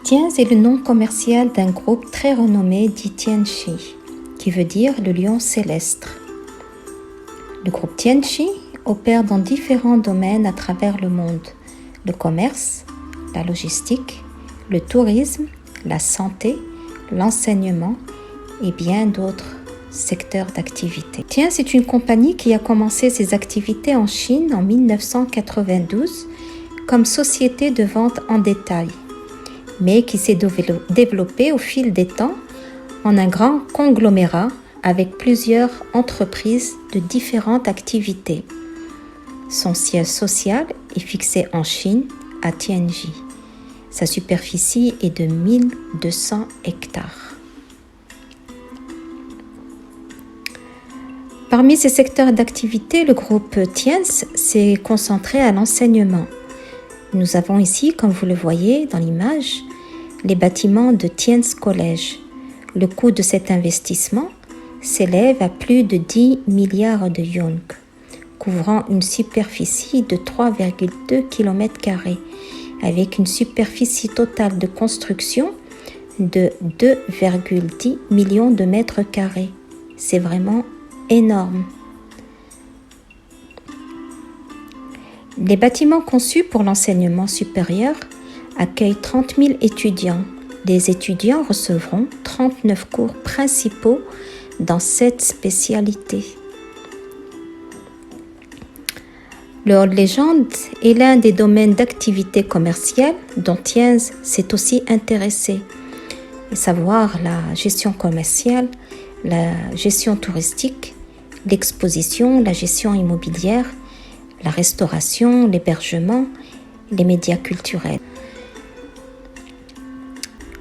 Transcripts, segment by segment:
Tiens est le nom commercial d'un groupe très renommé dit Tianchi, qui veut dire le lion céleste. Le groupe Tianchi opère dans différents domaines à travers le monde: le commerce, la logistique, le tourisme, la santé, l'enseignement et bien d'autres secteurs d'activité. Tiens, c'est une compagnie qui a commencé ses activités en Chine en 1992 comme société de vente en détail, mais qui s'est développée au fil des temps en un grand conglomérat avec plusieurs entreprises de différentes activités. Son siège social est fixé en Chine, à Tianji. Sa superficie est de 1200 hectares. Parmi ces secteurs d'activité, le groupe Tiens s'est concentré à l'enseignement. Nous avons ici, comme vous le voyez dans l'image, les bâtiments de Tiens College. Le coût de cet investissement s'élève à plus de 10 milliards de yuan, couvrant une superficie de 3,2 km², avec une superficie totale de construction de 2,10 millions de mètres carrés. C'est vraiment énorme. Les bâtiments conçus pour l'enseignement supérieur accueillent 30 000 étudiants. Les étudiants recevront 39 cours principaux dans 7 spécialités. Le hall légende est l'un des domaines d'activité commerciale dont Tiens s'est aussi intéressé, à savoir la gestion commerciale, la gestion touristique, l'exposition, la gestion immobilière, la restauration, l'hébergement, les médias culturels.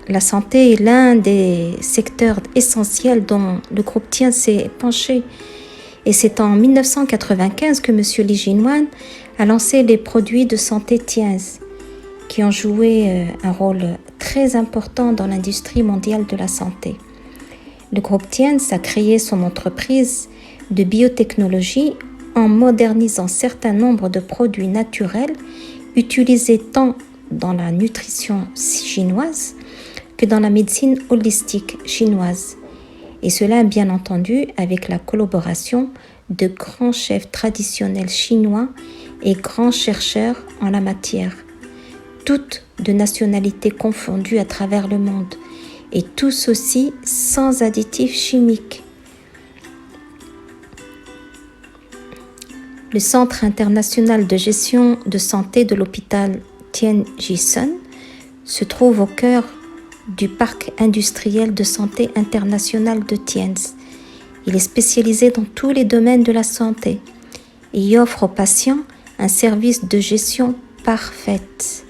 La santé est l'un des secteurs essentiels dont le groupe Tiens s'est penché. Et c'est en 1995 que M. Li Jinwan a lancé les produits de santé Tiens, qui ont joué un rôle très important dans l'industrie mondiale de la santé. Le groupe Tiens a créé son entreprise de biotechnologie en modernisant certain nombre de produits naturels utilisés tant dans la nutrition chinoise que dans la médecine holistique chinoise. Et cela, bien entendu, avec la collaboration de grands chefs traditionnels chinois et grands chercheurs en la matière, toutes de nationalités confondues à travers le monde, et tout ceci sans additifs chimiques. Le Centre international de gestion de santé de l'hôpital Tianjin se trouve au cœur du parc industriel de santé international de Tiens. Il est spécialisé dans tous les domaines de la santé et y offre aux patients un service de gestion parfaite.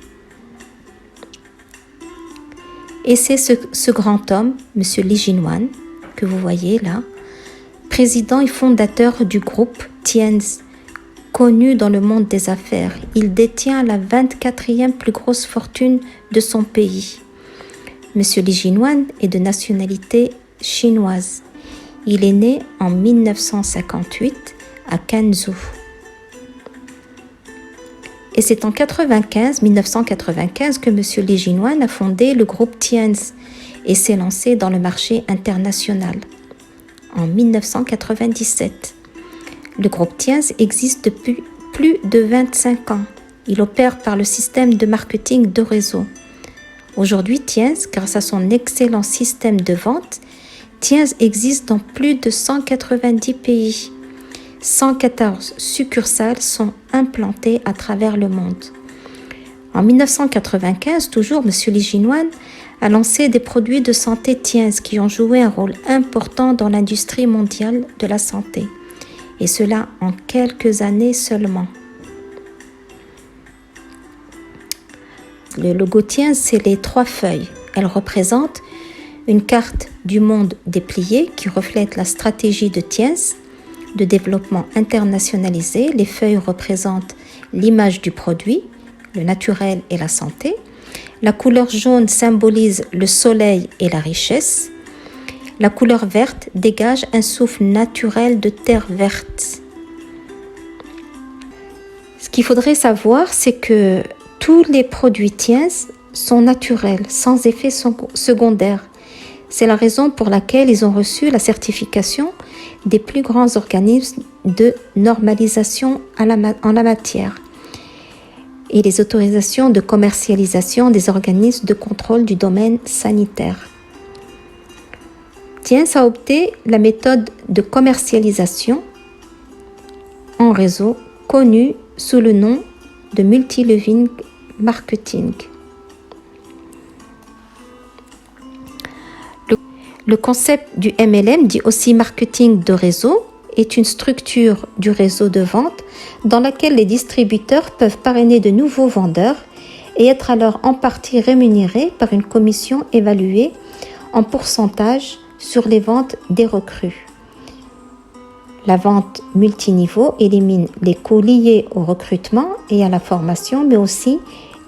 Et c'est ce grand homme, M. Li Jinwan, que vous voyez là, président et fondateur du groupe Tiens, connu dans le monde des affaires. Il détient la 24e plus grosse fortune de son pays. M. Li Jinwan est de nationalité chinoise. Il est né en 1958 à Quanzhou. Et c'est en 1995 que M. Li Jinwan a fondé le groupe Tiens et s'est lancé dans le marché international. En 1997, le groupe Tiens existe depuis plus de 25 ans. Il opère par le système de marketing de réseau. Aujourd'hui, Tiens, grâce à son excellent système de vente, Tiens existe dans plus de 190 pays. 114 succursales sont implantées à travers le monde. En 1995, toujours, M. Li Jinwan a lancé des produits de santé Tiens qui ont joué un rôle important dans l'industrie mondiale de la santé. Et cela en quelques années seulement. Le logo Tiens, c'est les 3 feuilles. Elles représentent une carte du monde dépliée qui reflète la stratégie de Tiens de développement internationalisé. Les feuilles représentent l'image du produit, le naturel et la santé. La couleur jaune symbolise le soleil et la richesse. La couleur verte dégage un souffle naturel de terre verte. Ce qu'il faudrait savoir, c'est que tous les produits Tiens sont naturels, sans effet secondaire. C'est la raison pour laquelle ils ont reçu la certification des plus grands organismes de normalisation en la matière et les autorisations de commercialisation des organismes de contrôle du domaine sanitaire. Tiens a opté la méthode de commercialisation en réseau connue sous le nom de multilevel marketing. Le concept du MLM, dit aussi marketing de réseau, est une structure du réseau de vente dans laquelle les distributeurs peuvent parrainer de nouveaux vendeurs et être alors en partie rémunérés par une commission évaluée en pourcentage sur les ventes des recrues. La vente multiniveau élimine les coûts liés au recrutement et à la formation, mais aussi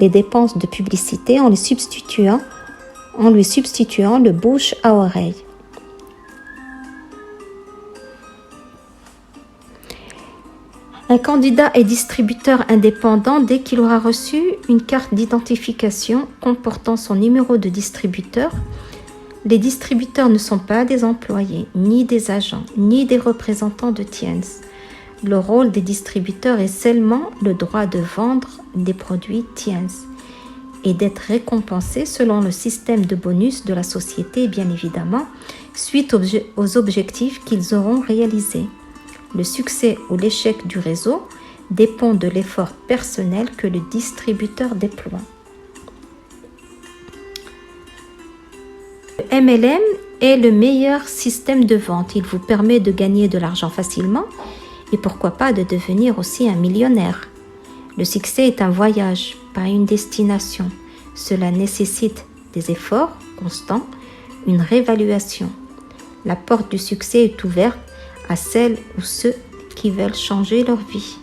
les dépenses de publicité en lui substituant le bouche à oreille. Un candidat est distributeur indépendant dès qu'il aura reçu une carte d'identification comportant son numéro de distributeur. Les distributeurs ne sont pas des employés, ni des agents, ni des représentants de Tienz. Le rôle des distributeurs est seulement le droit de vendre des produits Tienz et d'être récompensés selon le système de bonus de la société, bien évidemment, suite aux objectifs qu'ils auront réalisés. Le succès ou l'échec du réseau dépend de l'effort personnel que le distributeur déploie. Le MLM est le meilleur système de vente. Il vous permet de gagner de l'argent facilement et pourquoi pas de devenir aussi un millionnaire. Le succès est un voyage, pas une destination. Cela nécessite des efforts constants, une réévaluation. La porte du succès est ouverte à celles ou ceux qui veulent changer leur vie.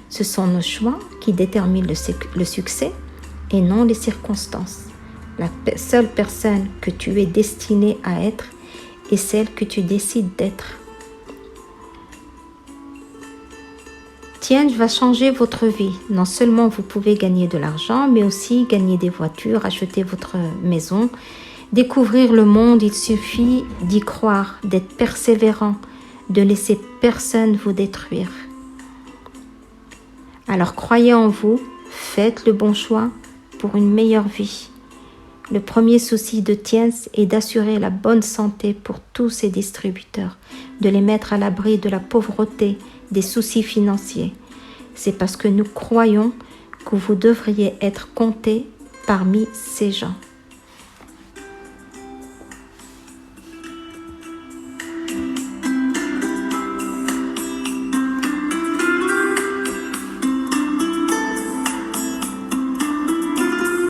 Ce sont nos choix qui déterminent le succès et non les circonstances. La seule personne que tu es destiné à être est celle que tu décides d'être. Tienz va changer votre vie. Non seulement vous pouvez gagner de l'argent, mais aussi gagner des voitures, acheter votre maison, découvrir le monde. Il suffit d'y croire, d'être persévérant, de laisser personne vous détruire. Alors croyez en vous, faites le bon choix pour une meilleure vie. Le premier souci de Tienz est d'assurer la bonne santé pour tous ses distributeurs, de les mettre à l'abri de la pauvreté, des soucis financiers. C'est parce que nous croyons que vous devriez être comptés parmi ces gens.